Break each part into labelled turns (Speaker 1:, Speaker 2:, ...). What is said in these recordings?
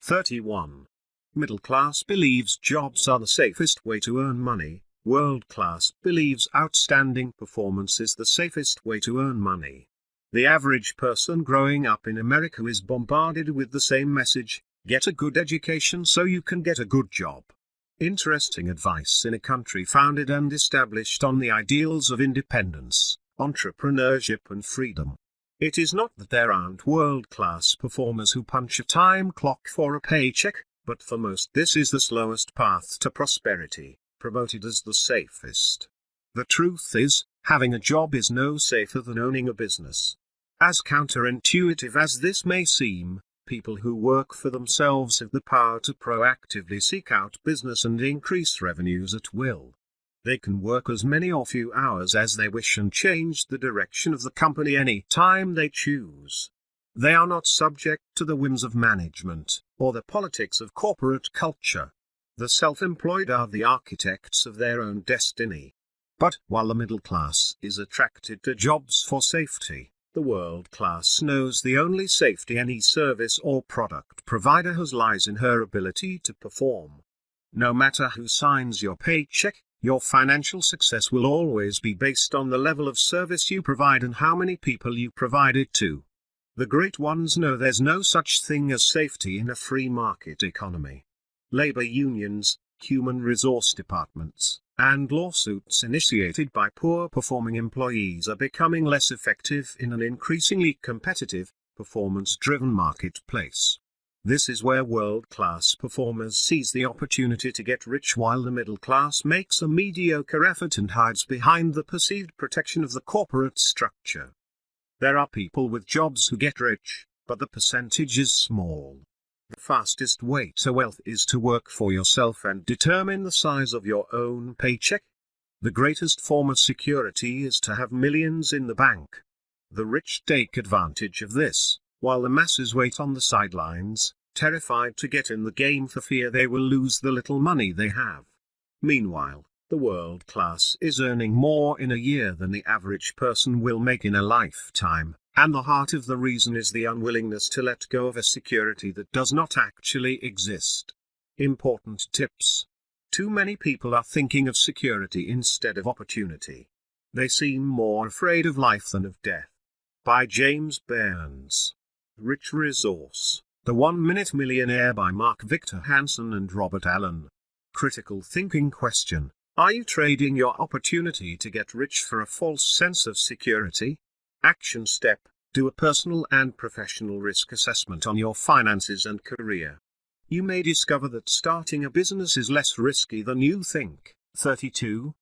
Speaker 1: 31. Middle class believes jobs are the safest way to earn money. World class believes outstanding performance is the safest way to earn money. The average person growing up in America is bombarded with the same message: get a good education so you can get a good job. Interesting advice in a country founded and established on the ideals of independence, entrepreneurship and freedom. It is not that there aren't world-class performers who punch a time clock for a paycheck, but for most this is the slowest path to prosperity, promoted as the safest. The truth is, having a job is no safer than owning a business. As counterintuitive as this may seem, people who work for themselves have the power to proactively seek out business and increase revenues at will. They can work as many or few hours as they wish and change the direction of the company any time they choose. They are not subject to the whims of management, or the politics of corporate culture. The self-employed are the architects of their own destiny. But, while the middle class is attracted to jobs for safety, the world class knows the only safety any service or product provider has lies in her ability to perform. No matter who signs your paycheck, your financial success will always be based on the level of service you provide and how many people you provide it to. The great ones know there's no such thing as safety in a free market economy. Labor unions, human resource departments, and lawsuits initiated by poor-performing employees are becoming less effective in an increasingly competitive, performance-driven marketplace. This is where world-class performers seize the opportunity to get rich while the middle class makes a mediocre effort and hides behind the perceived protection of the corporate structure. There are people with jobs who get rich, but the percentage is small. The fastest way to wealth is to work for yourself and determine the size of your own paycheck. The greatest form of security is to have millions in the bank. The rich take advantage of this, while the masses wait on the sidelines, terrified to get in the game for fear they will lose the little money they have. Meanwhile, the world class is earning more in a year than the average person will make in a lifetime, and the heart of the reason is the unwillingness to let go of a security that does not actually exist. Important tips. Too many people are thinking of security instead of opportunity. They seem more afraid of life than of death. By James Burns. Rich Resource, The 1-Minute Millionaire by Mark Victor Hansen and Robert Allen. Critical thinking question: are you trading your opportunity to get rich for a false sense of security? Action step: do a personal and professional risk assessment on your finances and career. You may discover that starting a business is less risky than you think. 32.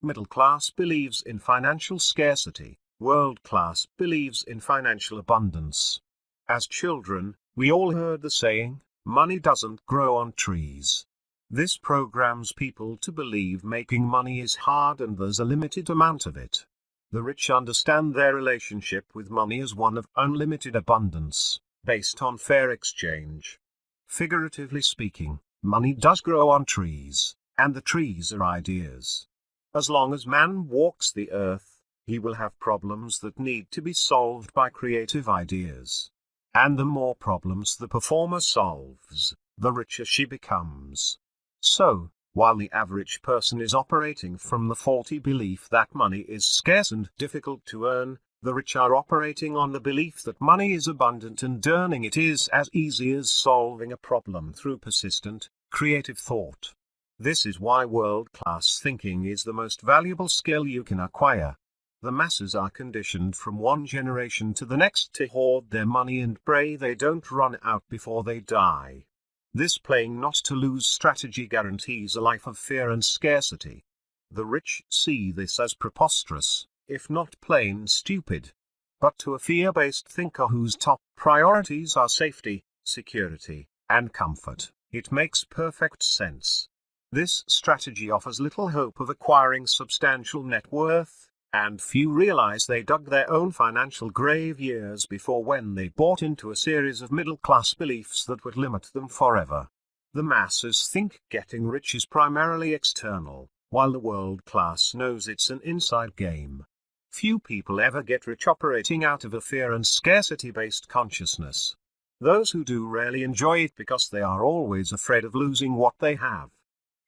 Speaker 1: Middle class believes in financial scarcity. World class believes in financial abundance. As children, we all heard the saying, money doesn't grow on trees. This programs people to believe making money is hard and there's a limited amount of it. The rich understand their relationship with money as one of unlimited abundance, based on fair exchange. Figuratively speaking, money does grow on trees, and the trees are ideas. As long as man walks the earth, he will have problems that need to be solved by creative ideas. And the more problems the performer solves, the richer she becomes. So, while the average person is operating from the faulty belief that money is scarce and difficult to earn, the rich are operating on the belief that money is abundant and earning it is as easy as solving a problem through persistent, creative thought. This is why world-class thinking is the most valuable skill you can acquire. The masses are conditioned from one generation to the next to hoard their money and pray they don't run out before they die. This playing not to lose strategy guarantees a life of fear and scarcity. The rich see this as preposterous, if not plain stupid. But to a fear-based thinker whose top priorities are safety, security, and comfort, it makes perfect sense. This strategy offers little hope of acquiring substantial net worth, and few realize they dug their own financial grave years before when they bought into a series of middle-class beliefs that would limit them forever. The masses think getting rich is primarily external, while the world class knows it's an inside game. Few people ever get rich operating out of a fear and scarcity-based consciousness. Those who do rarely enjoy it because they are always afraid of losing what they have.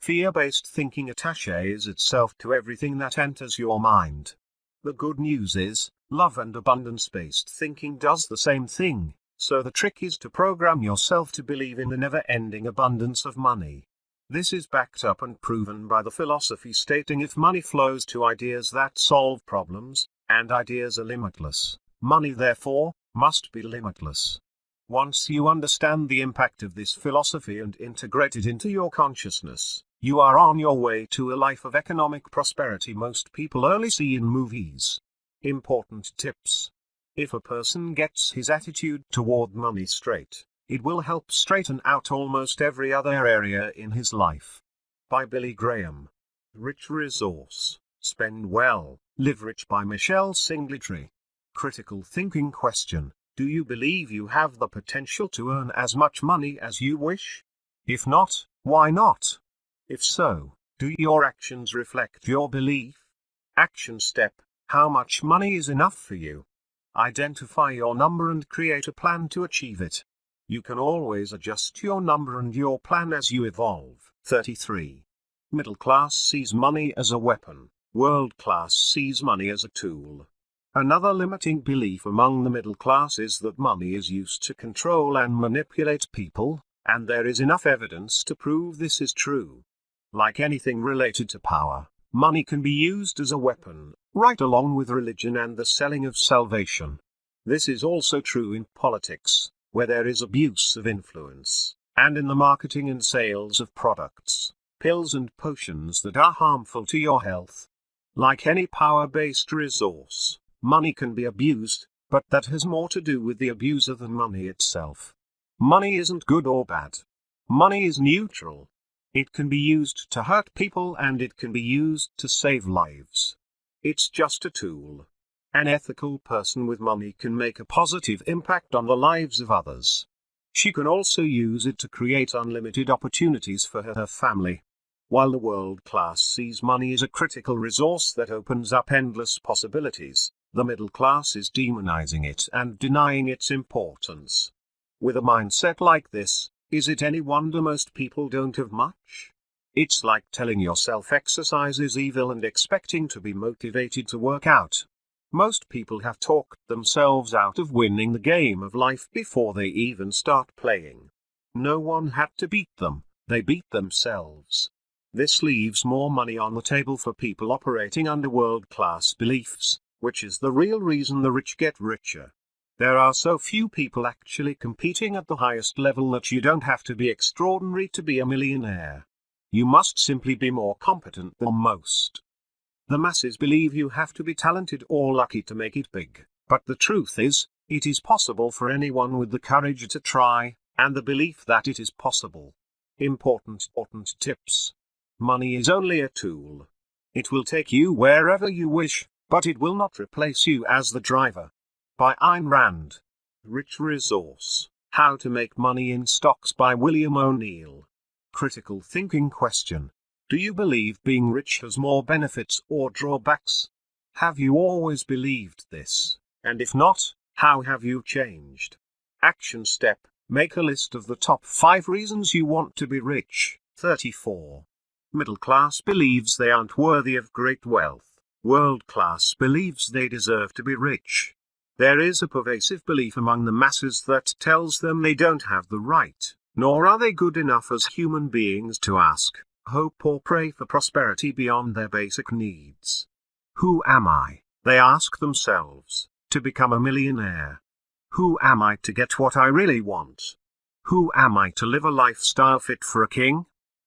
Speaker 1: Fear-based thinking attaches itself to everything that enters your mind. The good news is, love and abundance-based thinking does the same thing, so the trick is to program yourself to believe in the never-ending abundance of money. This is backed up and proven by the philosophy stating if money flows to ideas that solve problems, and ideas are limitless, money therefore must be limitless. Once you understand the impact of this philosophy and integrate it into your consciousness, you are on your way to a life of economic prosperity most people only see in movies. Important tips. If a person gets his attitude toward money straight, it will help straighten out almost every other area in his life. By Billy Graham. Rich Resource, Spend Well, Live Rich by Michelle Singletary. Critical thinking question. Do you believe you have the potential to earn as much money as you wish? If not, why not? If so, do your actions reflect your belief? Action step. How much money is enough for you? Identify your number and create a plan to achieve it. You can always adjust your number and your plan as you evolve. 33. Middle class sees money as a weapon. World class sees money as a tool. Another limiting belief among the middle class is that money is used to control and manipulate people, and there is enough evidence to prove this is true. Like anything related to power, money can be used as a weapon, right along with religion and the selling of salvation. This is also true in politics, where there is abuse of influence, and in the marketing and sales of products, pills and potions that are harmful to your health. Like any power-based resource, money can be abused, but that has more to do with the abuser than money itself. Money isn't good or bad. Money is neutral. It can be used to hurt people and it can be used to save lives. It's just a tool. An ethical person with money can make a positive impact on the lives of others. She can also use it to create unlimited opportunities for her family. While the world class sees money as a critical resource that opens up endless possibilities, the middle class is demonizing it and denying its importance. With a mindset like this, is it any wonder most people don't have much? It's like telling yourself exercise is evil and expecting to be motivated to work out. Most people have talked themselves out of winning the game of life before they even start playing. No one had to beat them, they beat themselves. This leaves more money on the table for people operating under world-class beliefs, which is the real reason the rich get richer. There are so few people actually competing at the highest level that you don't have to be extraordinary to be a millionaire. You must simply be more competent than most. The masses believe you have to be talented or lucky to make it big, but the truth is, it is possible for anyone with the courage to try, and the belief that it is possible. Important tips. Money is only a tool. It will take you wherever you wish, but it will not replace you as the driver. By Ayn Rand. Rich Resource, How to Make Money in Stocks by William O'Neill. Critical thinking question. Do you believe being rich has more benefits or drawbacks? Have you always believed this? And if not, how have you changed? Action step. Make a list of the top 5 reasons you want to be rich. 34. Middle class believes they aren't worthy of great wealth. World class believes they deserve to be rich. There is a pervasive belief among the masses that tells them they don't have the right, nor are they good enough as human beings to ask, hope or pray for prosperity beyond their basic needs. Who am I, they ask themselves, to become a millionaire? Who am I to get what I really want? Who am I to live a lifestyle fit for a king?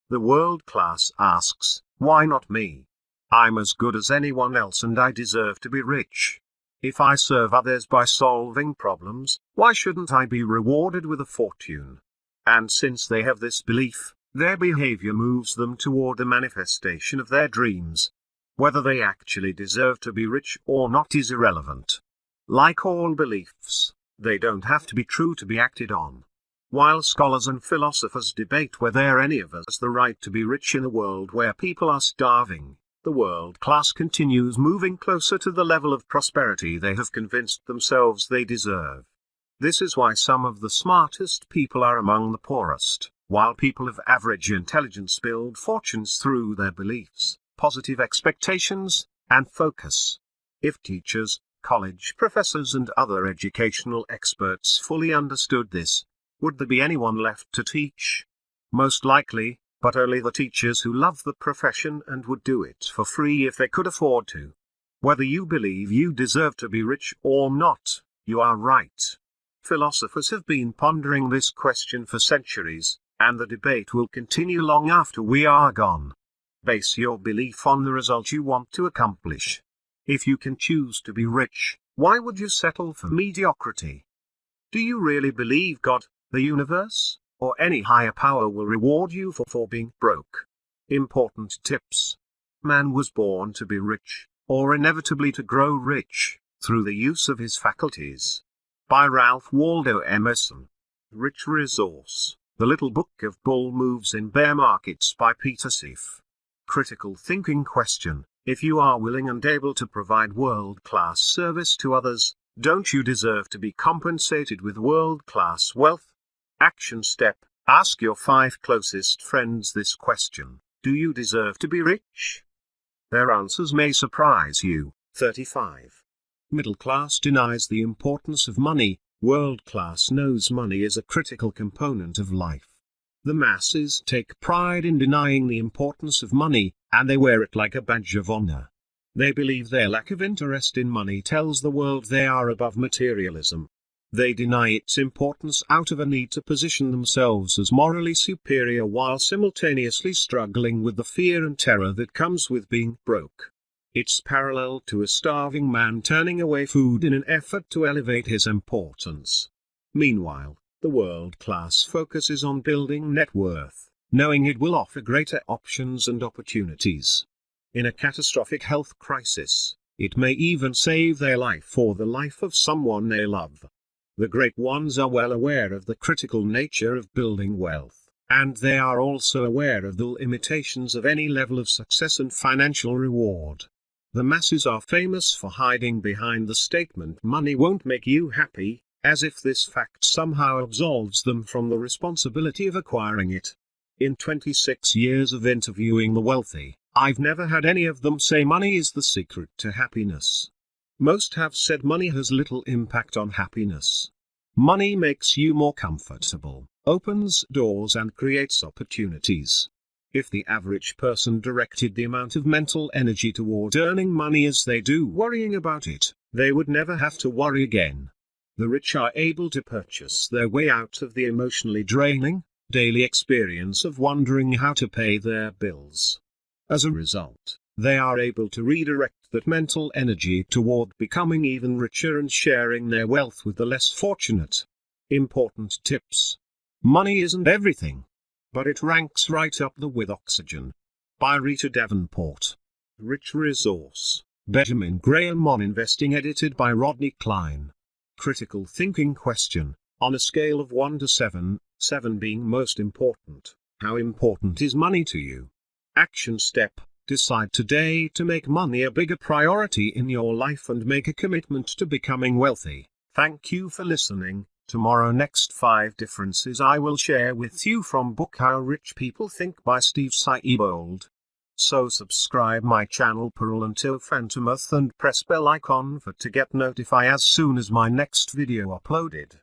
Speaker 1: The world class asks, why not me? I'm as good as anyone else and I deserve to be rich. If I serve others by solving problems, why shouldn't I be rewarded with a fortune? And since they have this belief, their behavior moves them toward the manifestation of their dreams. Whether they actually deserve to be rich or not is irrelevant. Like all beliefs, they don't have to be true to be acted on. While scholars and philosophers debate whether any of us has the right to be rich in a world where people are starving, the world class continues moving closer to the level of prosperity they have convinced themselves they deserve. This is why some of the smartest people are among the poorest, while people of average intelligence build fortunes through their beliefs, positive expectations, and focus. If teachers, college professors and other educational experts fully understood this, would there be anyone left to teach? Most likely, but only the teachers who love the profession and would do it for free if they could afford to. Whether you believe you deserve to be rich or not, you are right. Philosophers have been pondering this question for centuries, and the debate will continue long after we are gone. Base your belief on the result you want to accomplish. If you can choose to be rich, why would you settle for mediocrity? Do you really believe God, the universe, or any higher power will reward you for being broke? Important tips. Man was born to be rich, or inevitably to grow rich, through the use of his faculties. By Ralph Waldo Emerson. Rich Resource. The Little Book of Bull Moves in Bear Markets by Peter Schiff. Critical thinking question. If you are willing and able to provide world-class service to others, don't you deserve to be compensated with world-class wealth? Action step. Ask your 5 closest friends this question. Do you deserve to be rich? Their answers may surprise you. 35. Middle class denies the importance of money. World class knows money is a critical component of life. The masses take pride in denying the importance of money, and they wear it like a badge of honor. They believe their lack of interest in money tells the world they are above materialism. They deny its importance out of a need to position themselves as morally superior while simultaneously struggling with the fear and terror that comes with being broke. It's parallel to a starving man turning away food in an effort to elevate his importance. Meanwhile, the world-class focuses on building net worth, knowing it will offer greater options and opportunities. In a catastrophic health crisis, it may even save their life or the life of someone they love. The great ones are well aware of the critical nature of building wealth, and they are also aware of the limitations of any level of success and financial reward. The masses are famous for hiding behind the statement money won't make you happy, as if this fact somehow absolves them from the responsibility of acquiring it. In 26 years of interviewing the wealthy, I've never had any of them say money is the secret to happiness. Most have said money has little impact on happiness. Money makes you more comfortable, opens doors and creates opportunities. If the average person directed the amount of mental energy toward earning money as they do worrying about it, they would never have to worry again. The rich are able to purchase their way out of the emotionally draining, daily experience of wondering how to pay their bills. As a result, they are able to redirect that mental energy toward becoming even richer and sharing their wealth with the less fortunate. Important tips. Money isn't everything, but it ranks right up there with oxygen. By Rita Davenport. Rich Resource. Benjamin Graham on Investing, edited by Rodney Klein. Critical thinking question. On a scale of 1 to 7, 7 being most important, how important is money to you? Action step. Decide today to make money a bigger priority in your life and make a commitment to becoming wealthy. Thank you for listening. Tomorrow next 5 differences I will share with you from book How Rich People Think by Steve Siebold. So subscribe my channel Pearl until Phantomath and press bell icon for to get notify as soon as my next video uploaded.